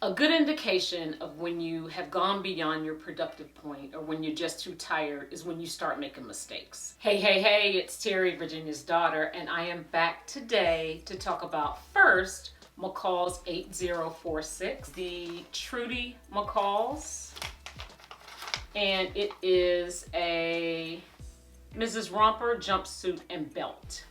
A good indication of when you have gone beyond your productive point or when you're just too tired is when you start making mistakes. Hey, it's Terry, Virginia's daughter, and I am back today to talk about first McCall's 8046, the Trudy McCall's, and it is a Mrs. Romper jumpsuit and belt.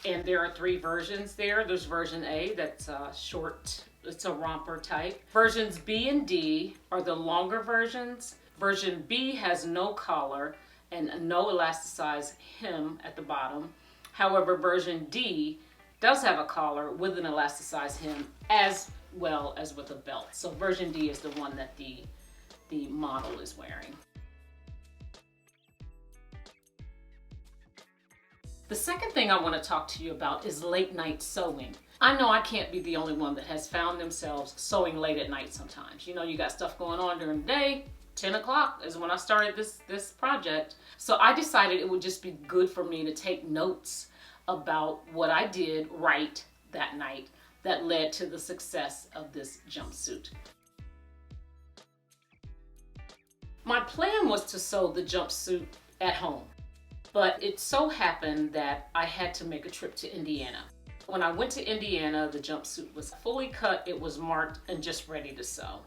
And there are three versions there. There's version A, that's short. It's a romper type. Versions B and D are the longer versions. Version B has no collar and no elasticized hem at the bottom. However, version D does have a collar with an elasticized hem as well as with a belt. So version D is the one that the model is wearing. The second thing I want to talk to you about is late night sewing. I know I can't be the only one that has found themselves sewing late at night sometimes. You know, you got stuff going on during the day. 10 o'clock is when I started this project. So I decided it would just be good for me to take notes about what I did right that night that led to the success of this jumpsuit. My plan was to sew the jumpsuit at home, but it so happened that I had to make a trip to Indiana. When I went to Indiana, the jumpsuit was fully cut, it was marked, and just ready to sew.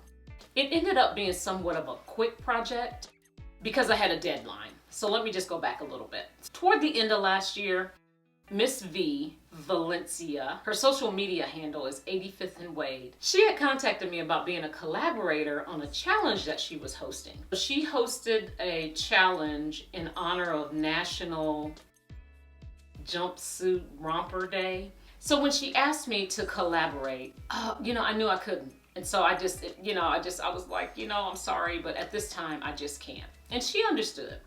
It ended up being somewhat of a quick project because I had a deadline. So let me just go back a little bit. Toward the end of last year, Miss V Valencia, her social media handle is 85th and Wade. She had contacted me about being a collaborator on a challenge that she was hosting. She hosted a challenge in honor of National Jumpsuit Romper Day. So when she asked me to collaborate, I knew I couldn't. And so I was like, I'm sorry, but at this time I just can't. And she understood.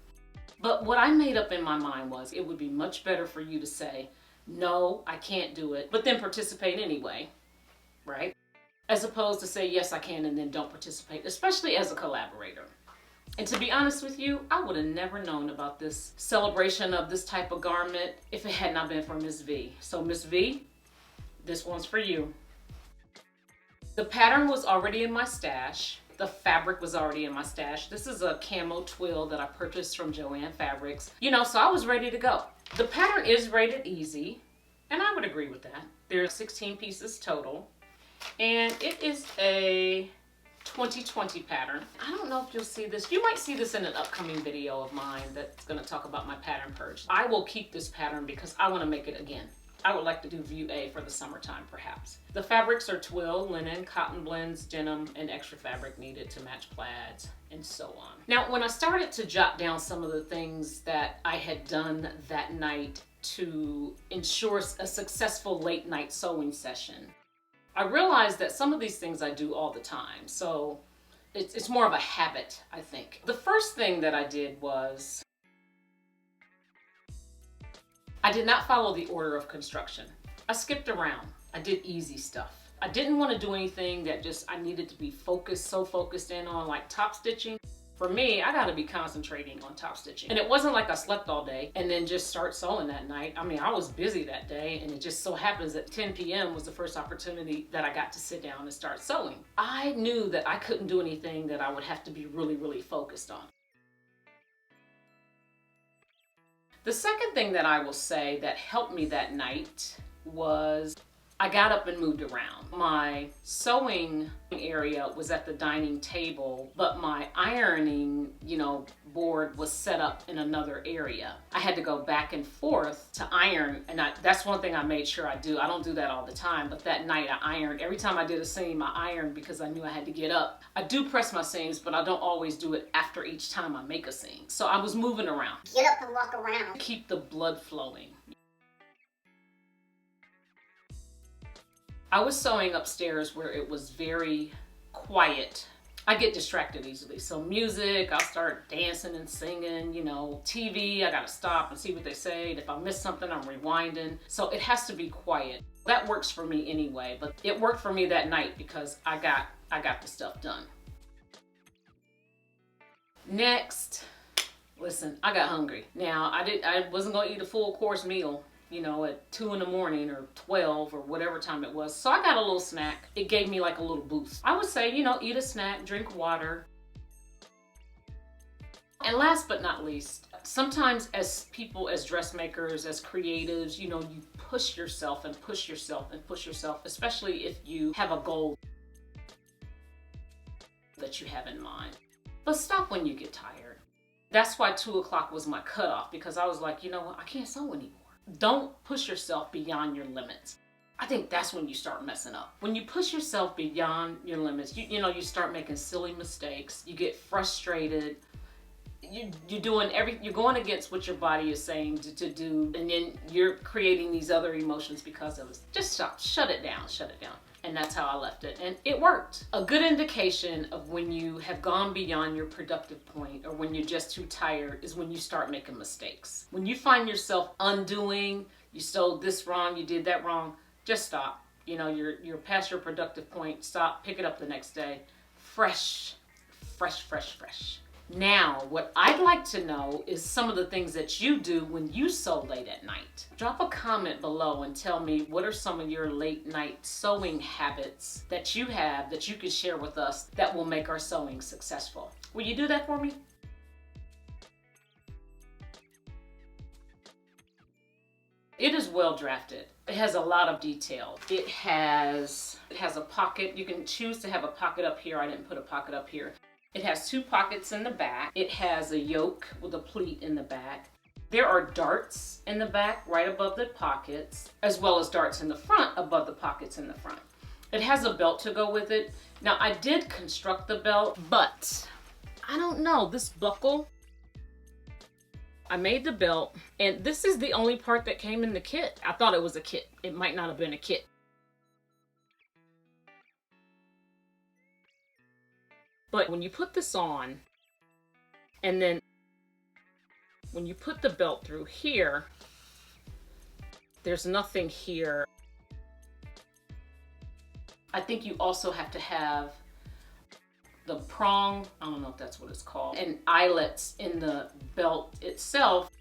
But what I made up in my mind was it would be much better for you to say, no, I can't do it, but then participate anyway, right? As opposed to say, yes, I can, and then don't participate, especially as a collaborator. And to be honest with you, I would have never known about this celebration of this type of garment if it had not been for Miss V. So Miss V, this one's for you. The pattern was already in my stash. The fabric was already in my stash. This is a camo twill that I purchased from JoAnn Fabrics. So I was ready to go. The pattern is rated easy, and I would agree with that. There's 16 pieces total, and it is a 2020 pattern. I don't know if you'll see this. You might see this in an upcoming video of mine that's going to talk about my pattern purge. I will keep this pattern because I want to make it again. I would like to do view A for the summertime, perhaps. The fabrics are twill, linen, cotton blends, denim, and extra fabric needed to match plaids, and so on. Now, when I started to jot down some of the things that I had done that night to ensure a successful late night sewing session, I realized that some of these things I do all the time. So it's more of a habit, I think. The first thing that I did was I did not follow the order of construction. I skipped around. I did easy stuff. I didn't want to do anything that I needed to be so focused in on, like top stitching. For me, I got to be concentrating on top stitching. And it wasn't like I slept all day and then just start sewing that night. I mean, I was busy that day, and it just so happens that 10 p.m. was the first opportunity that I got to sit down and start sewing. I knew that I couldn't do anything that I would have to be really, really focused on. The second thing that I will say that helped me that night was I got up and moved around. My sewing area was at the dining table, but my ironing, board was set up in another area. I had to go back and forth to iron, and that's one thing I made sure I do. I don't do that all the time, but that night I ironed. Every time I did a seam, I ironed because I knew I had to get up. I do press my seams, but I don't always do it after each time I make a seam. So I was moving around. Get up and walk around. Keep the blood flowing. I was sewing upstairs where it was very quiet. I get distracted easily. So music, I'll start dancing and singing, TV, I gotta stop and see what they say. If I miss something, I'm rewinding. So it has to be quiet. That works for me anyway, but it worked for me that night because I got the stuff done. Next, listen, I got hungry. Now, I wasn't gonna eat a full course meal you know, at 2 in the morning or 12 or whatever time it was. So I got a little snack. It gave me like a little boost. I would say, you know, eat a snack, drink water. And last but not least, sometimes as people, as dressmakers, as creatives, you know, you push yourself and push yourself and push yourself, especially if you have a goal that you have in mind. But stop when you get tired. That's why 2 o'clock was my cutoff, because I was like, you know what, I can't sew anymore. Don't push yourself beyond your limits. I think that's when you start messing up. When you push yourself beyond your limits, you know, you start making silly mistakes. You get frustrated. You're going against what your body is saying to do, and then you're creating these other emotions because of it. Just stop, shut it down. And that's how I left it, and it worked. A good indication of when you have gone beyond your productive point, or when you're just too tired, is when you start making mistakes. When you find yourself undoing, you sewed this wrong, you did that wrong, just stop. You know, you're past your productive point. Stop, pick it up the next day. Fresh. Now, what I'd like to know is some of the things that you do when you sew late at night. Drop a comment below and tell me what are some of your late night sewing habits that you have that you can share with us that will make our sewing successful. Will you do that for me? It is well drafted. It has a lot of detail. It has a pocket. You can choose to have a pocket up here. I didn't put a pocket up here. It has 2 pockets in the back. It has a yoke with a pleat in the back. There are darts in the back right above the pockets, as well as darts in the front above the pockets in the front. It has a belt to go with it. Now, I did construct the belt, but I don't know, this buckle, I made the belt, and this is the only part that came in the kit. I thought it was a kit. It might not have been a kit. But when you put this on, and then when you put the belt through here, there's nothing here. I think you also have to have the prong, I don't know if that's what it's called, and eyelets in the belt itself.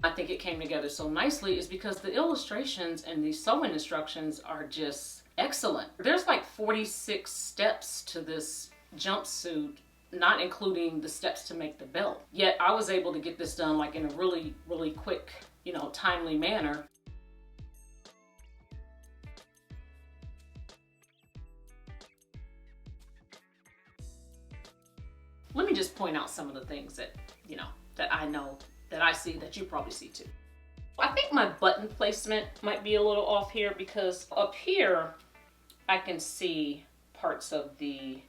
I think it came together so nicely is because the illustrations and the sewing instructions are just excellent. There's like 46 steps to this jumpsuit, not including the steps to make the belt. Yet I was able to get this done like in a really, really quick, you know, timely manner. Let me just point out some of the things that, you know, that I know, that I see, that you probably see too. I think my button placement might be a little off here, because up here I can see parts of the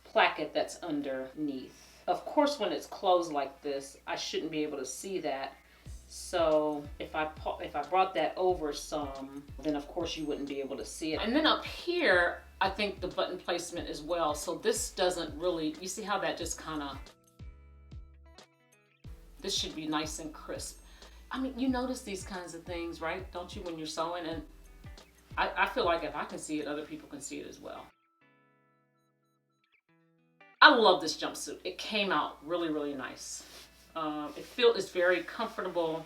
placket that's underneath. Of course, when it's closed like this, I shouldn't be able to see that. So if I brought that over some, then of course you wouldn't be able to see it. And then up here, I think the button placement as well. So this doesn't really, you see how that just kind of, this should be nice and crisp. I mean, you notice these kinds of things, right? Don't you, when you're sewing? And I feel like if I can see it, other people can see it as well. I love this jumpsuit. It came out really, really nice. It's very comfortable.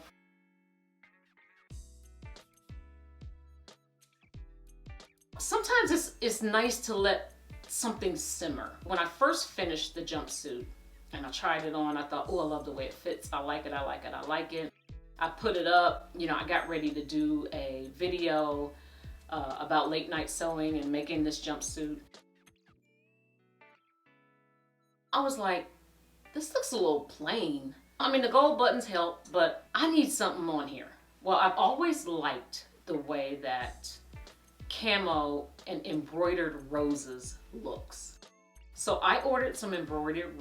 Sometimes it's nice to let something simmer. When I first finished the jumpsuit and I tried it on, I thought, oh, I love the way it fits. I like it. I put it up, you know, I got ready to do a video about late night sewing and making this jumpsuit. I was like, this looks a little plain. I mean, the gold buttons help, but I need something on here. Well, I've always liked the way that camo and embroidered roses looks. So I ordered some embroidered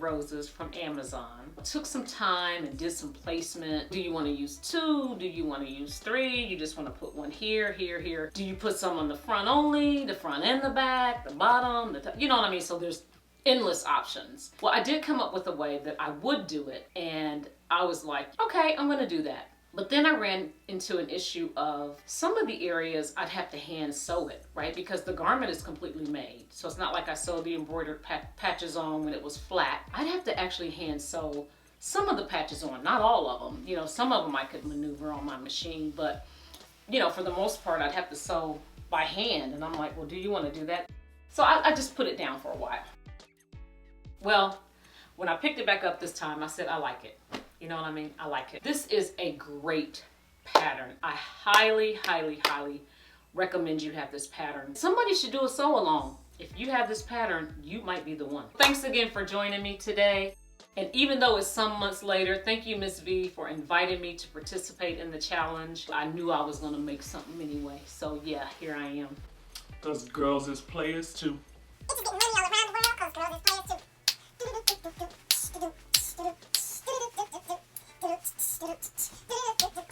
roses from Amazon. Took some time and did some placement. Do you want to use 2? Do you want to use 3? You just want to put one here, here, here. Do you put some on the front only, the front and the back, the bottom, the top? You know what I mean? So there's endless options. Well, I did come up with a way that I would do it, and I was like, okay, I'm gonna do that. But then I ran into an issue of some of the areas I'd have to hand sew it, right? Because the garment is completely made. So it's not like I sewed the embroidered patches on when it was flat. I'd have to actually hand sew some of the patches on, not all of them. You know, some of them I could maneuver on my machine, but you know, for the most part, I'd have to sew by hand. And I'm like, well, do you want to do that? So I just put it down for a while. Well, when I picked it back up this time, I said, I like it. You know what I mean? I like it. This is a great pattern. I highly, highly, highly recommend you have this pattern. Somebody should do a sew along. If you have this pattern, you might be the one. Thanks again for joining me today. And even though it's some months later, thank you, Miss V, for inviting me to participate in the challenge. I knew I was gonna make something anyway. So yeah, here I am. Because girls is players too. It's getting money all around the world because girls is players too.